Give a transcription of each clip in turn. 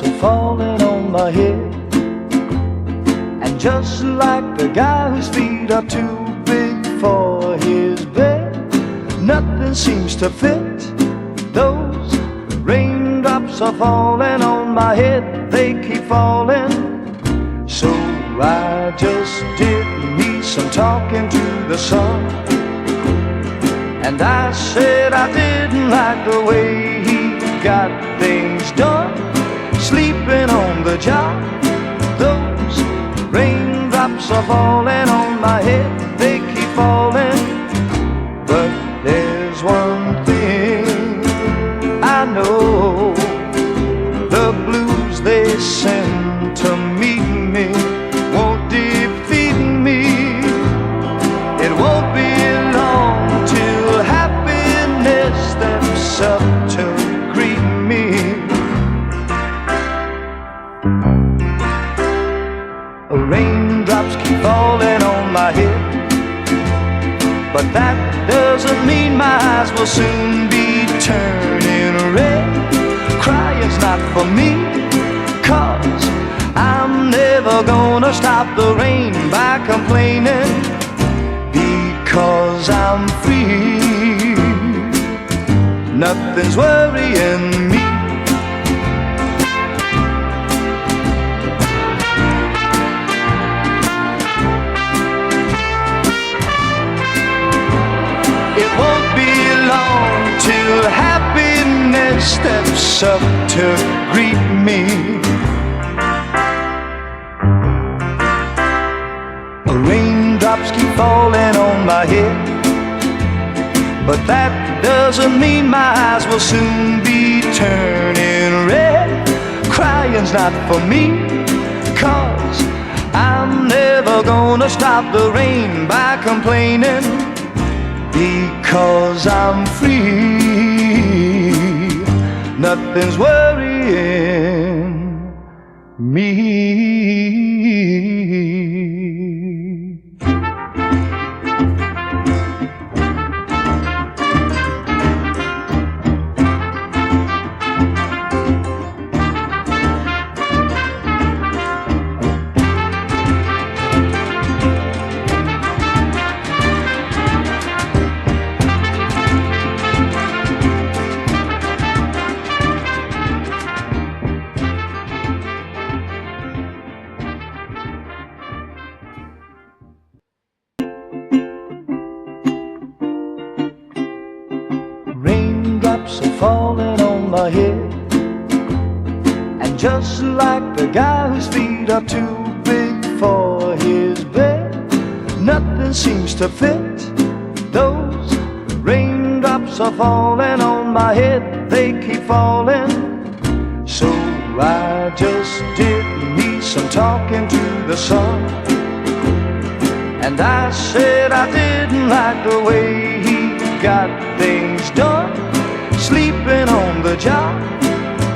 raindrops are falling on my head. And just like the guy whose feet are too big for his bed, nothing seems to fit. Those raindrops are falling on my head, they keep falling. So I just did me some talking to the sun, and I said I didn't like the way he got things done, sleeping on the job. Those raindrops are falling on my head, they keep falling. But there's one thing I know, the blues they send to meet me won't defeat me. It won't be long till happiness steps up to greet me. Raindrops keep falling on my head, but that doesn't mean my eyes will soon be turning red. Crying's not for me, 'cause I'm never gonna stop the rain by complaining, because I'm free. Nothing's worrying me. It won't be long till happiness steps up to greet me. Raindrops keep falling on my head, but that doesn't mean my eyes will soon be turning red. Crying's not for me, 'cause I'm never gonna stop the rain by complaining, because I'm free. Nothing's worrying me. Raindrops are falling on my head, and just like the guy whose feet are too big for his bed, nothing seems to fit. Those raindrops are falling on my head, they keep falling. So I just did me some talking to the sun, and I said I didn't like the way he got things done, sleeping on the job.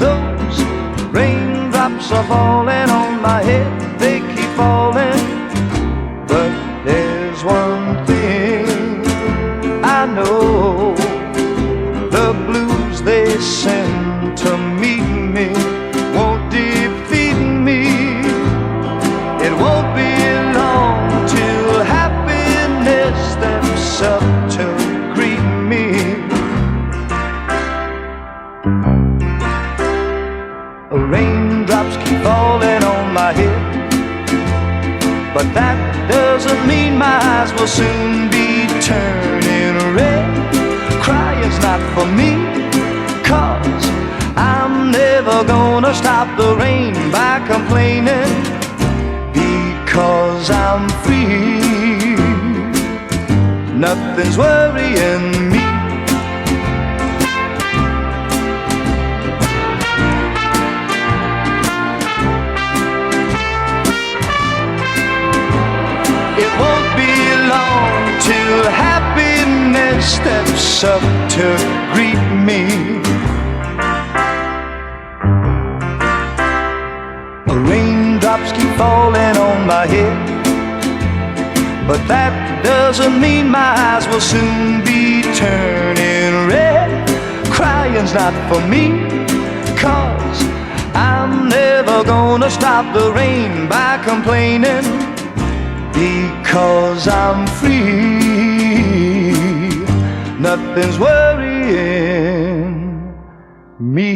Those raindrops are falling on my head, they keep falling. But there's one thing I know, the blues they send to meet me won't defeat me. It won't be long till happiness steps up to greet me. Raindrops keep falling on my head, but that doesn't mean my eyes will soon be turning red. Crying's not for me, 'cause I'm never gonna stop the rain by complaining, because I'm free. Nothing's worrying me. It won't be long till happiness steps up to greet me. Raindrops keep falling on my head, but that doesn't mean my eyes will soon be turning red. Crying's not for me, 'cause I'm never gonna stop the rain by complaining, because I'm free. Nothing's worrying me.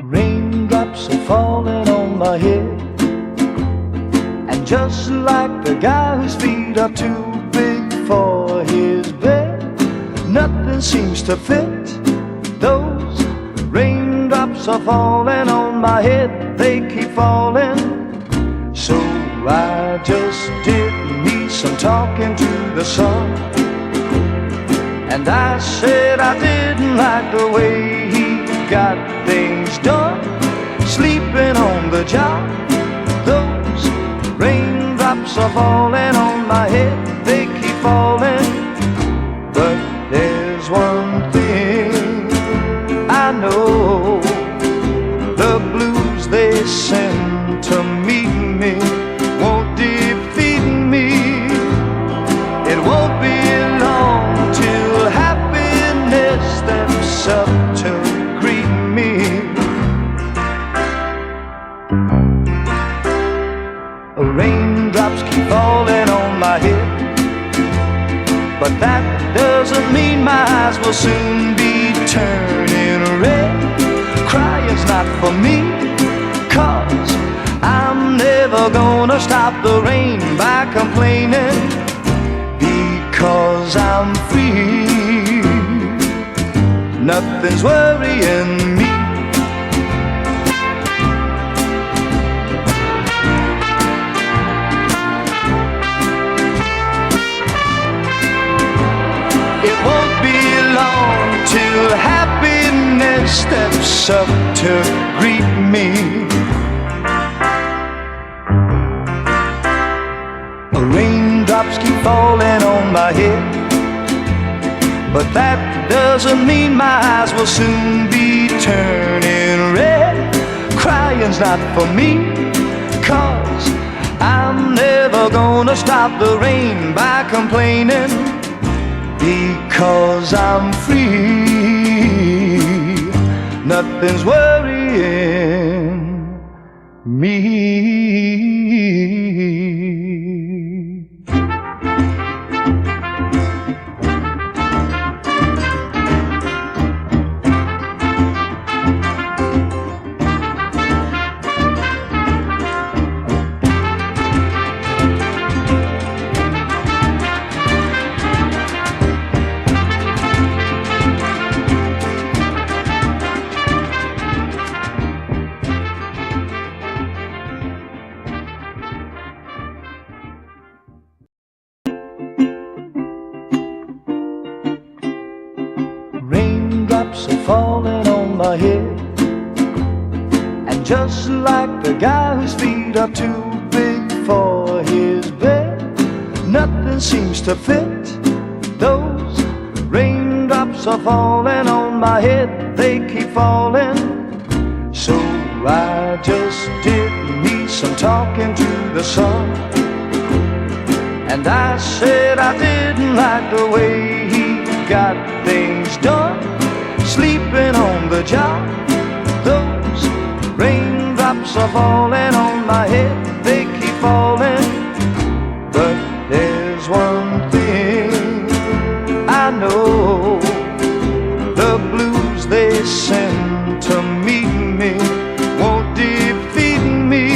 Raindrops are falling on my head, and just like the guy whose feet are too big for his bed, nothing seems to fit. Those raindrops are falling on my head, they keep falling. So I just did me some talking to the sun, and I said I didn't like the way he got things done, sleeping on the job. Those raindrops are falling on my head, they keep falling. But there's one thing I know, the blues they send to meet me won't defeat me. It won't be long till happiness steps up to raindrops keep falling on my head, but that doesn't mean my eyes will soon be turning red. Crying's not for me, 'cause I'm never gonna stop the rain by complaining, because I'm free. Nothing's worrying me. It won't be long till happiness steps up to greet me. Raindrops keep falling on my head, but that doesn't mean my eyes will soon be turning red. Crying's not for me, 'cause I'm never gonna stop the rain by complaining, because I'm free. Nothing's worrying me. Raindrops are falling on my head, and just like the guy whose feet are too big for his bed, nothing seems to fit. Those raindrops are falling on my head, they keep falling. So I just did me some talking to the sun, and I said I didn't like the way he got things done, sleeping on the job. Those raindrops are falling on my head, they keep falling. But there's one thing I know, the blues they send to meet me won't defeat me.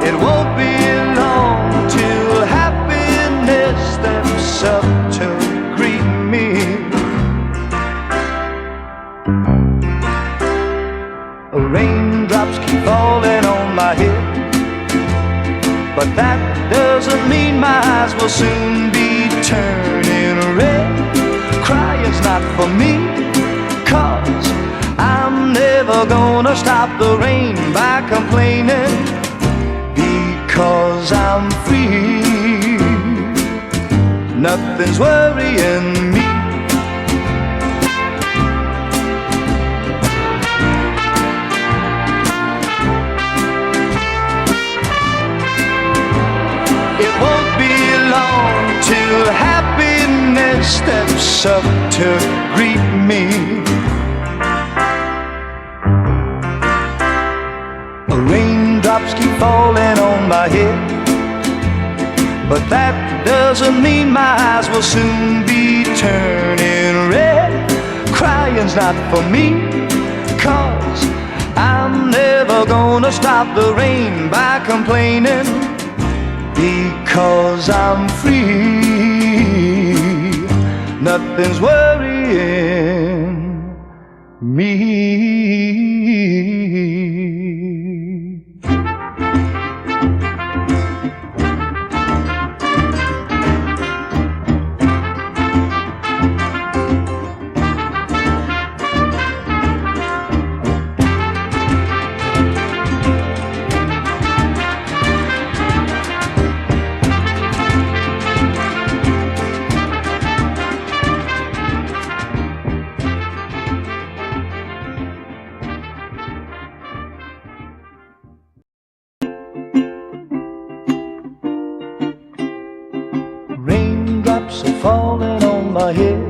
It won't be long till happiness steps up to greet me. Raindrops keep falling on my head, but that doesn't mean my eyes will soon be turning red. Crying's not for me, 'cause I'm never gonna stop the rain by complaining, because I'm free. Nothing's worrying me. It won't be long till happiness steps up to greet me. Raindrops keep falling on my head, but that doesn't mean my eyes will soon be turning red. Crying's not for me, 'cause I'm never gonna stop the rain by complaining, because I'm free. Nothing's worrying me. Raindrops are falling on my head,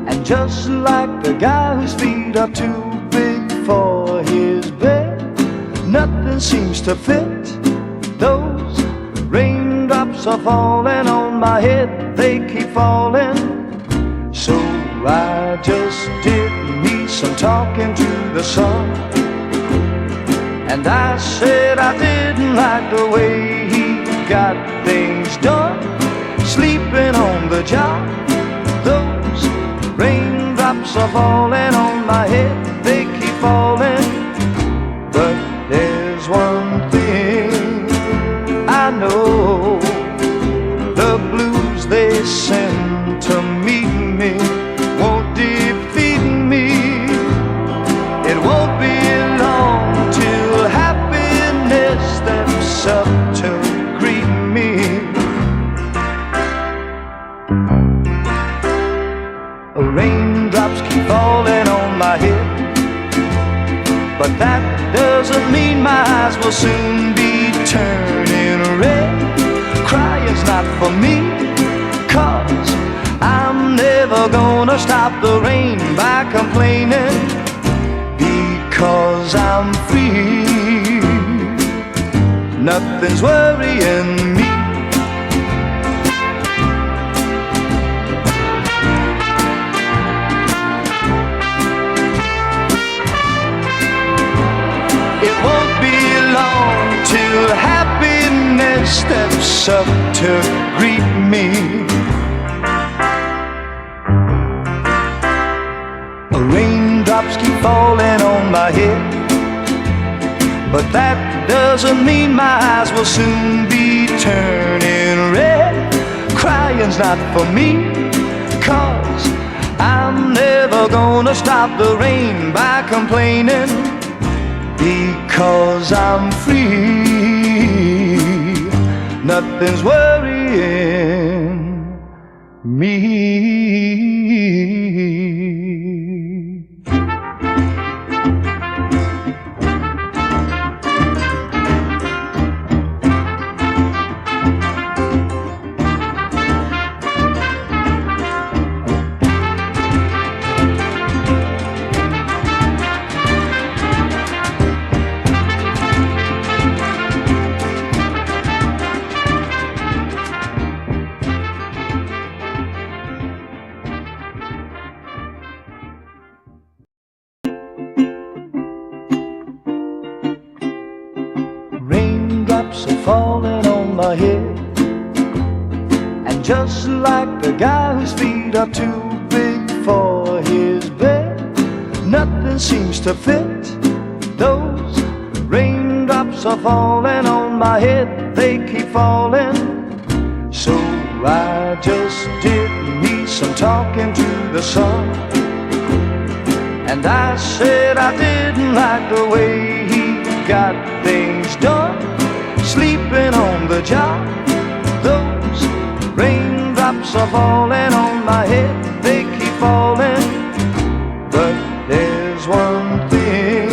and just like the guy whose feet are too big for his bed, nothing seems to fit. Those raindrops are falling on my head, they keep falling. So I just did me some talking to the sun, and I said I didn't like the way he got things done, sleeping on the job. Those raindrops are falling on my head, they keep falling. But there's one thing I know, the blues they send to meet me won't defeat me. It won't be long till happiness steps up to greet me. Raindrops keep falling on my head, but that doesn't mean my eyes will soon be turning red. Crying's not for me, 'cause I'm never gonna stop the rain by complaining, because I'm free. Nothing's worrying me. It won't be long till happiness steps up to greet me. Raindrops keep falling on my head, but that doesn't mean my eyes will soon be turning red. Crying's not for me, 'cause I'm never gonna stop the rain by complaining, because I'm free. Nothing's worrying me. Raindrops are falling on my head, and just like the guy whose feet are too big for his bed, nothing seems to fit. Those raindrops are falling on my head, they keep falling. So I just did me some talking to the sun, and I said I didn't like the way he got things done, sleeping on the job. Those raindrops are falling on my head, they keep falling. But there's one thing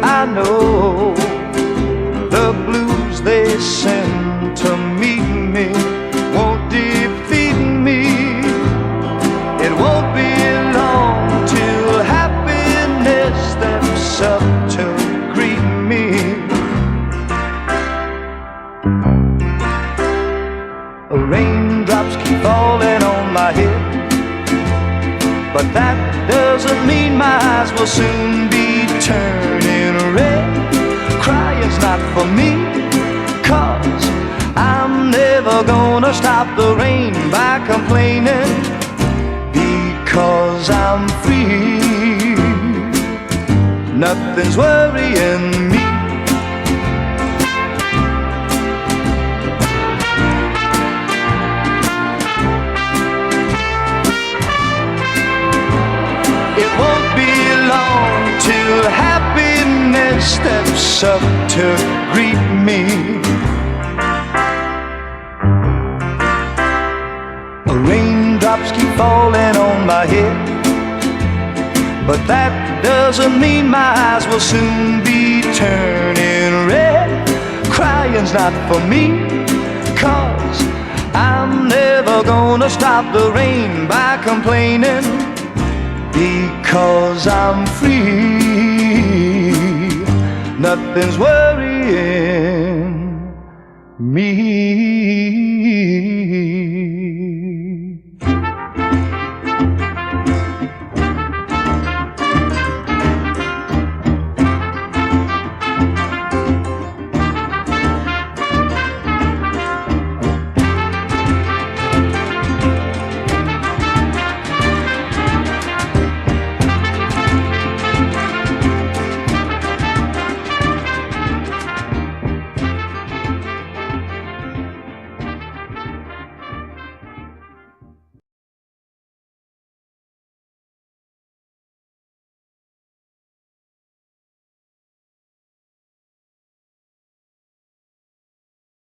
I know, the blues they send to meet me won't defeat me. It won't be long till happiness steps up to greet me. Raindrops keep falling on my head, but that doesn't mean my eyes will soon be turning red. Crying's not for me, 'cause I'm never gonna stop the rain by complaining, because I'm free. Nothing's worrying me. It won't be long till happiness steps up to greet me. Raindrops keep falling on my head, but that doesn't mean my eyes will soon be turning red. Crying's not for me, 'cause I'm never gonna stop the rain by complaining, because I'm free. Nothing's worrying me.